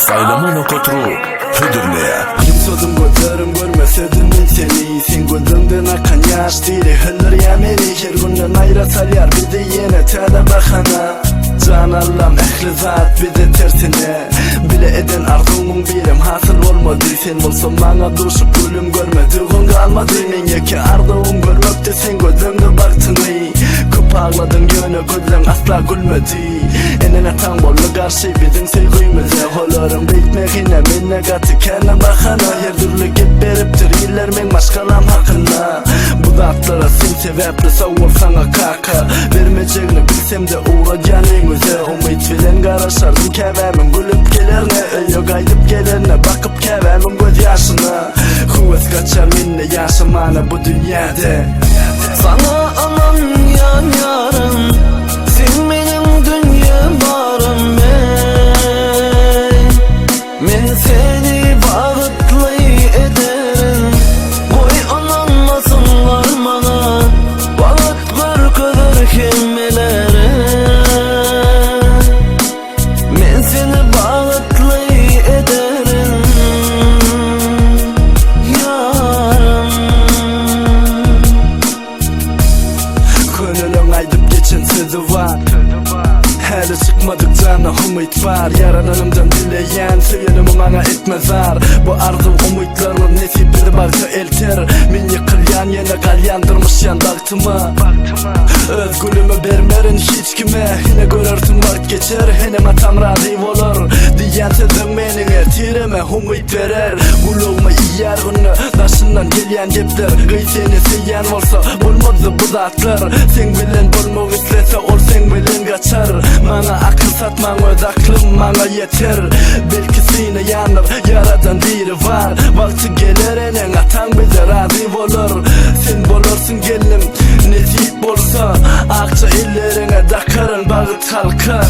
Saylaman okotru Hüdürleye Yumsodum gözlerim görmesedim ben seni. Sen gözünden akan yaş değil hılır ya meni. Her günden ayra salyar bir de yine tane bakana. Can Allah'ım ehli zat bir de tersine. Bile eden arzunun birim hasıl olmadı. Sen olsan bana duşup gülüm görmediğin kalmadı. Men yeki ardığım görmekte sen gözümde baktın iyi. Ağladın yönü gözün asla gülmedi. Enine tam bollu karşı bizim sevgimize. Holorum bitmekine minne katı kendine bakana. Her türlü gip beriptir iller men başkalam hakkında. Bu zatlara sen sebepli savur sana kaka. Vermeyeceğini bilsem de uğracan önüze. Umut filan karaşardım kevemin gülüp gelerine. Öyle kaydıp gelerine bakıp kevemin göz yaşına. Kuvvet kaçar minne yaşamana bu dünyada. Sana aman yan yarım, sen benim dünya barım men seni bağıtlı ederim. Koy ananmasınlar bana, bağıtlar kadar kimmelere. Men seni bağıtlı ederim yarım. Gönülün aydıp geçen sözü var. Hele çıkmadık cana umut var. Yarananımdan dileyen söylenimi bana etmez ar. Bu arzu umutlarla nesip edip baksa elter. Men yıkılyan yine kalyandırmış yan baktımı. Öz gülümü vermerin hiç kime. Yine görürsün vart geçer. Heneme tam razı olur. Diyen sözün menin ertireme umut verer. Gülüğümü iyar günü taşından gelen cepler. Gıy seni seyen olsa bulmadı bu zatlar. Sen bilen bulmak istese ol sen bilen kaçar. Bana akıl satman öz aklım bana yeter. Belki seni yanır yaradan biri var. Vakti gelir enen atan bize razı olur. Sen bulursun gelim nesip olsa. Akça ellerine dakarın bağıt halka.